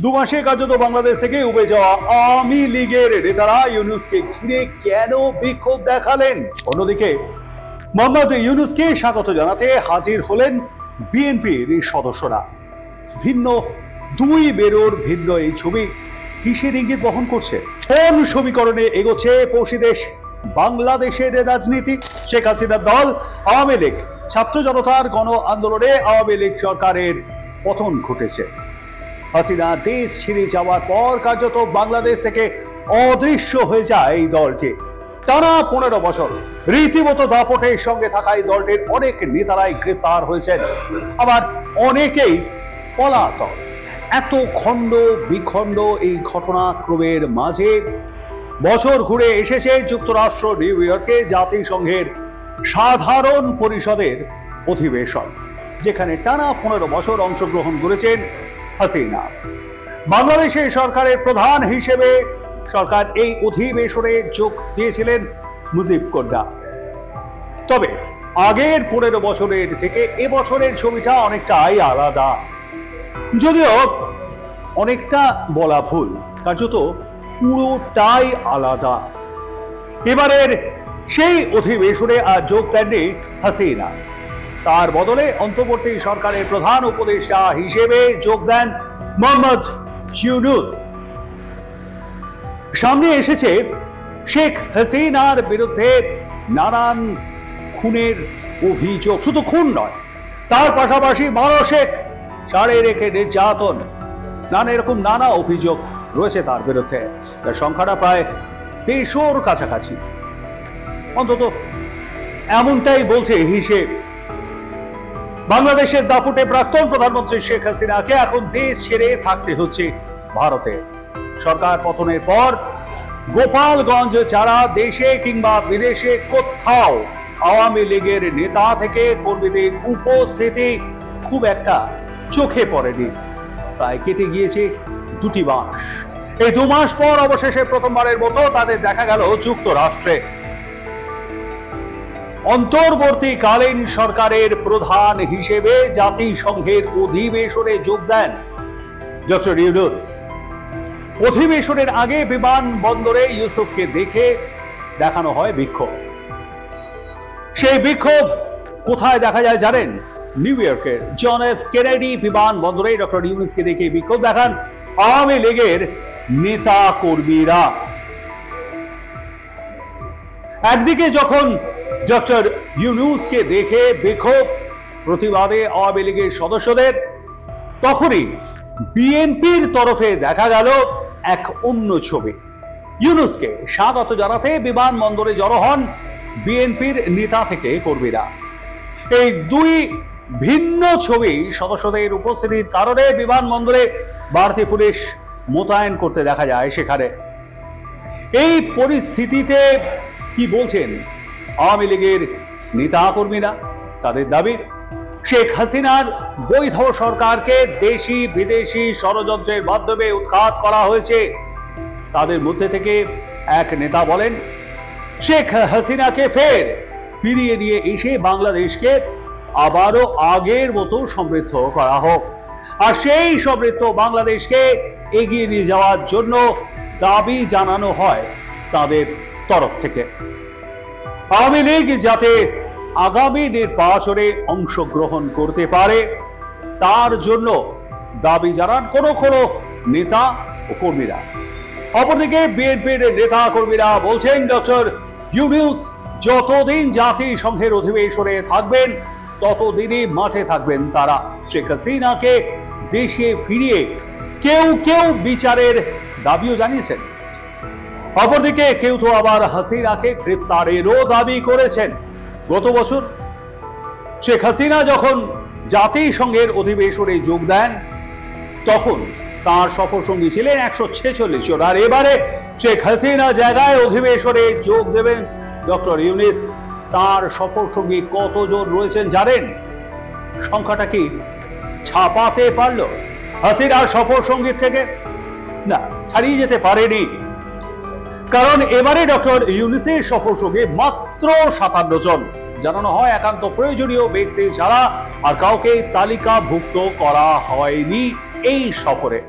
দুমাসে কার্যত বাংলাদেশ থেকে উবে যাওয়া আওয়ামী লীগের নেতারা ইউনূসকে ঘিরে কেন বিক্ষোভ দেখালেন? অন্যদিকে মোহাম্মদ ইউনূসকে স্বাগত জানাতে হাজির হলেন বিএনপির সদস্যরা। ভিন্ন দুই বেরোর ভিন্ন এই ছবি কিসের ইঙ্গিত বহন করছে? কোন সমীকরণে এগোচ্ছে পড়শি দেশ বাংলাদেশের রাজনীতি? শেখ হাসিনার দল আওয়ামী লীগ, ছাত্র জনতার গণ আন্দোলনে আওয়ামী লীগ সরকারের পতন ঘটেছে। হাসিনা দেশ ছেড়ে যাওয়ার পর কার্যত বাংলাদেশ থেকে অদৃশ্য হয়ে যায় এই দলটি। টানা 15 বছর রীতিমতো দাপটের সঙ্গে থাকা এই দলটির অনেক নেতারাই গ্রেপ্তার হয়েছেন, আবার অনেকেই পলাতক। এত খণ্ড বিখণ্ড এই ঘটনাক্রমের মাঝে বছর ঘুরে এসেছে যুক্তরাষ্ট্র নিউ ইয়র্কে জাতিসংঘের সাধারণ পরিষদের অধিবেশন, যেখানে টানা 15 বছর অংশগ্রহণ করেছেন হাসিনা। বাংলাদেশের সরকারের প্রধান হিসেবে সরকার এই অধিবেশনে যোগ দিয়েছিলেন মুজিব কোন্ডা। তবে আগের 15 বছরের থেকে এবছরের ছবিটা অনেকটাই আলাদা, যদিও অনেকটা বলা ভুল, কার্যত পুরোটাই আলাদা। এবারের সেই অধিবেশনে আর যোগ দেননি হাসিনা, তার বদলে অন্তর্বর্তী সরকারের প্রধান উপদেষ্টা হিসেবে যোগ দেন মোহাম্মদ ইউনূস। সামনে এসেছে শেখ হাসিনার বিরুদ্ধে নানান খুনের অভিযোগ, শুধু খুন নয়, তার পাশাপাশি মানসিক শারীরিক নির্যাতন, এরকম নানা অভিযোগ রয়েছে তার বিরুদ্ধে। তার সংখ্যাটা প্রায় 300-র কাছাকাছি, অন্তত এমনটাই বলছে হিসেব। বাংলাদেশের দাপুটে প্রাক্তন প্রধানমন্ত্রী শেখ হাসিনাকে এখন দেশ ছেড়ে থাকতে হচ্ছে ভারতে। সরকার পতনের পর গোপালগঞ্জ ছাড়া দেশে কিংবা বিদেশে কোথাও আওয়ামী লীগের নেতা থেকে কর্মীদের উপস্থিতি খুব একটা চোখে পড়েনি। প্রায় কেটে গিয়েছে 2 মাস। এই 2 মাস পর অবশেষে প্রথমবারের মতো তাদের দেখা গেল যুক্তরাষ্ট্রে। অন্তর্বর্তীকালীন সরকারের প্রধান হিসেবে জাতিসংঘের অধিবেশনে যোগ দেন ডক্টর ইউনূস। অধিবেশনের আগে বিমানবন্দরে ইউসুফকে দেখে দেখানো হয় বিক্ষোভ। সেই বিক্ষোভ কোথায় দেখা যায় জানেন? নিউ ইয়র্কের জন এফ কেনেডি বিমানবন্দরে ডক্টর ইউনূসকে দেখে বিক্ষোভ দেখান আওয়ামী লীগের নেতা কর্মীরা। একদিকে যখন ডক্টর ইউনূসকে দেখে বিক্ষোভ প্রতিবাদে আওয়ামী লীগের সদস্যদের, তখনই বিএনপির তরফে দেখা গেল এক অন্য ছবি। ইউনূসকে স্বাগত জানাতে বিমানবন্দরে জড়ো হন বিএনপির নেতা থেকে কর্মীরা। এই দুই ভিন্ন ছবি সদস্যদের উপস্থিতির কারণে বিমানবন্দরে বাড়তি পুলিশ মোতায়েন করতে দেখা যায় সেখানে। এই পরিস্থিতিতে কি বলছেন আওয়ামী লীগের নেতা কর্মীরা? তাদের দাবি, শেখ হাসিনার বৈধ সরকারকে দেশি বিদেশি ষড়যন্ত্রের মাধ্যমে উৎখাত করা হয়েছে। তাদের মধ্যে থেকে এক নেতা বলেন, শেখ হাসিনাকে ফিরিয়ে নিয়ে এসে বাংলাদেশকে আবারও আগের মতো সমৃদ্ধ করা হোক, আর সেই সমৃদ্ধ বাংলাদেশকে এগিয়ে নিয়ে যাওয়ার জন্য দাবি জানানো হয় তাদের তরফ থেকে। আওয়ামী লীগ যাতে আগামী নির্বাচনে অংশগ্রহণ করতে পারে তার জন্য দাবি জানান কোনো কোনো নেতা ও কর্মীরা। অপরদিকে বিএনপির নেতা কর্মীরা বলছেন, ডক্টর ইউনূস যতদিন জাতিসংঘের অধিবেশনে থাকবেন ততদিনই মাঠে থাকবেন তারা। শেখ হাসিনাকে দেশে ফিরিয়ে কেউ কেউ বিচারের দাবিও জানিয়েছেন। অপরদিকে কেউ তো আবার হাসিনাকে গ্রেপ্তারেরও দাবি করেছেন। গত বছর শেখ হাসিনা যখন জাতিসংঘের অধিবেশনে যোগ দেন তখন তার সফরসঙ্গী ছিলেন 146 জন, আর এবারে শেখ হাসিনা জায়গায় অধিবেশনে যোগ দেবেন ডক্টর ইউনূস। তার সফরসঙ্গী কতজন রয়েছেন জানেন? সংখ্যাটা কি ছাপাতে পারল হাসিনার সফরসঙ্গীর থেকে? না, ছাড়িয়ে যেতে পারেনি। কারণ এবারে ডক্টর ইউনূসের সফরসঙ্গী মাত্র 57 জন। জানানো হয় একান্ত প্রয়োজনীয় ব্যক্তি ছাড়া আর কাউকে তালিকাভুক্ত করা হয়নি এই সফরে।